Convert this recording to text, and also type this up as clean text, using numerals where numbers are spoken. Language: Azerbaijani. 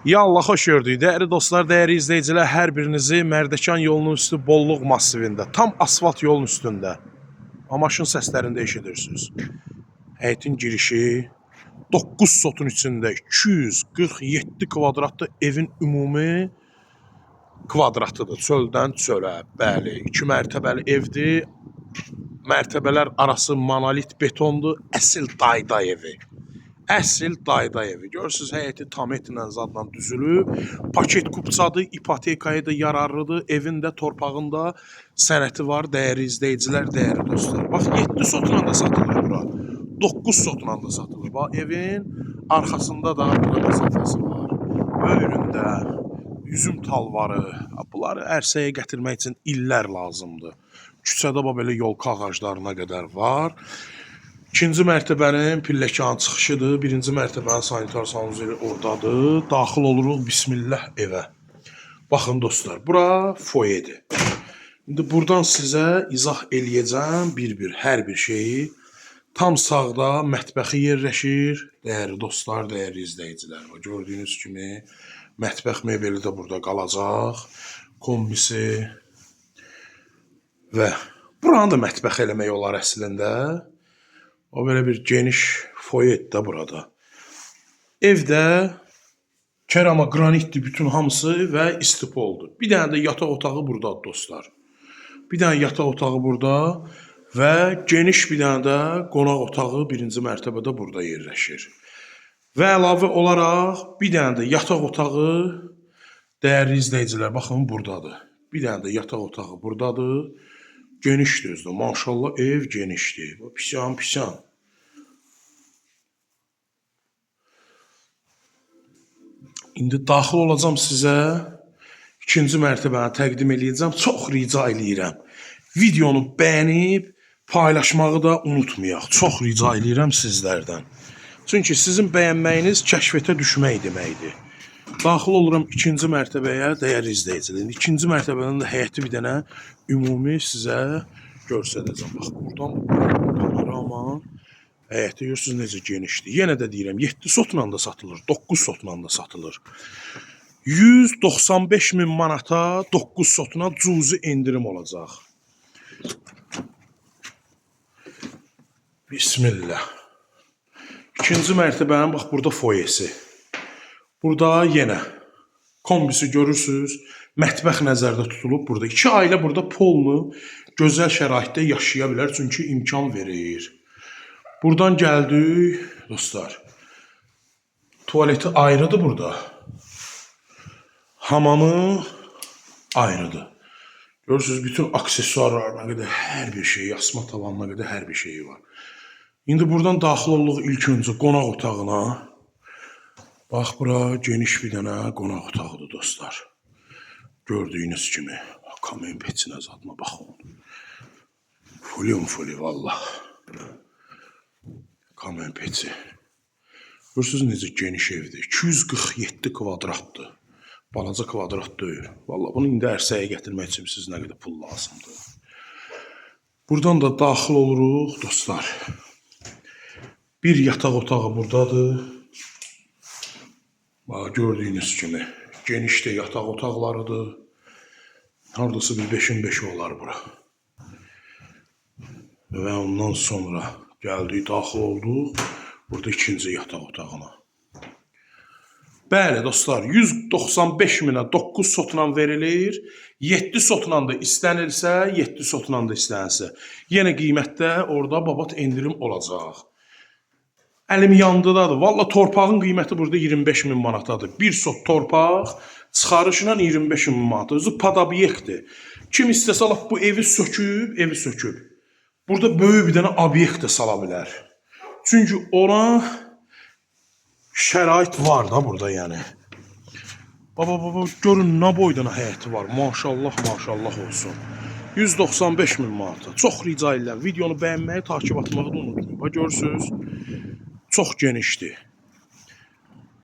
Ya Allah xoş gördük. Dəyərli dostlar, dəyərli izləyicilər, hər birinizi Mərdəkan yolunun üstü Bolluq massivində, tam asfalt yolun üstündə, maşın səslərində eşidirsiniz. Həyətin girişi 9 sotun içində 247 kvadratlı evin ümumi kvadratıdır. Çöldən çölə, bəli, 2 mərtəbəli evdir. Mərtəbələr arası monolit betondur, əsl dayda evi. Əsl dayda evi. Görürsünüz, həyəti tam etlə zadla düzülüb. Paket kupçadır, ipotekaya da yararlıdır. Evin də, torpağın da sənəti var, dəyərli izləyicilər, dəyərli dostlar. Bax, 7 sotla da satılır bura. 9 sotla da satılır. Bax, evin arxasında da burada məsafəsi var. Böyründə üzüm talvarı. Bunları ərsəyə gətirmək üçün illər lazımdır. Küçədə belə yolka ağaclarına qədər var. İkinci mərtəbənin pilləkan çıxışıdır. Birinci mərtəbənin sanitar sanuzeli oradadır. Daxil oluruq bismillah evə. Baxın dostlar, bura foyedir. İndi buradan sizə izah eləyəcəm bir-bir hər bir şeyi. Tam sağda mətbəxi yerləşir. Dəyərli dostlar, dəyərli izləyicilər. Gördüyünüz kimi mətbəx mebeli də burada qalacaq. Kombisi və buranı da mətbəx eləmək olar əslində. O belə bir geniş foyet də burada. Evdə kerama granitdir bütün hamısı və istipoldur. Bir dənə də yataq otağı burada dostlar. Bir dənə yataq otağı burada və geniş bir dənə də qonaq otağı birinci mərtəbədə burada yerləşir. Və əlavə olaraq bir dənə də yataq otağı, dəyərli izləyicilər, baxın buradadır. Bir dənə də yataq otağı buradadır. Genişdir özdə. Maşallah ev genişdir. Pisan. İndi daxil olacağım sizə. İkinci mərtəbəni təqdim eləyəcəm. Çox rica eləyirəm. Videonu bəyənib paylaşmağı da unutmayaq. Çox rica eləyirəm sizlərdən. Çünki sizin bəyənməyiniz kəşfətə düşmək deməkdir. Daxil oluram ikinci mərtəbəyə, dəyərli izləyicilər. İkinci mərtəbədən də həyəti bir dənə ümumi sizə göstərəcəm. Bax, buradan panorama. Həyəti görürsünüz necə genişdir. Yenə də deyirəm, 7 sotla da satılır, 9 sotla da satılır. 195 min manata 9 sotuna cüzi indirim olacaq. Bismillah. İkinci mərtəbənin bax burada foyesi. Burada yenə kombisi görürsünüz. Mətbəx nəzərdə tutulub burada. 2 ailə burada polnu gözəl şəraitdə yaşaya bilər. Çünki imkan verir. Buradan gəldik dostlar. Tuvaleti ayrıdır burada. Hamamı ayrıdır. Görürsünüz bütün aksesuarlarına qədər hər bir şey, yasma tavanına qədər hər bir şeyi var. İndi buradan daxil olduq ilk öncə qonaq otağına. Bax, bura geniş bir dənə qonaq otağıdır dostlar. Gördüyünüz kimi. Kamen peçinə zadına baxın. Fuli vallah. Kamen peçi. Görürsünüz necə geniş evdir. 247 kvadratdır. Balaca kvadrat deyil. Vallah bunu indi ərsəyə gətirmək üçün siz nə qədər pul lazımdır. Buradan da daxil oluruq dostlar. Bir yataq otağı buradadır. Bax, gördüyünüz kimi geniş də yataq otaqlarıdır. Hardasa bir 5'in 5'i olar bura. Və ondan sonra gəldik, daxil olduq. Burada ikinci yataq otağına. Bəli dostlar, 195 minə 9 sotla verilir. 7 sotla da istənilsə, 7 sotla da istənilsə. Yenə qiymətdə orada babat endirim olacaq. Əlim yandıdadır. Valla torpağın qiyməti burada 25 min manatadır. Bir sot torpaq çıxarışla 25 min manat. Özü padabyekdir. Kim istəsə bu evi söküb. Burada böyük bir dənə obyekt də sala bilər. Çünki ona şərait var da burada yəni. Baba, görün nə boydan həyəti var. Maşallah olsun. 195 min manata. Çox rica edirəm. Videonu bəyənməyi, takip atmağı da unutmayın. Bax, görürsünüz. Çox genişdir.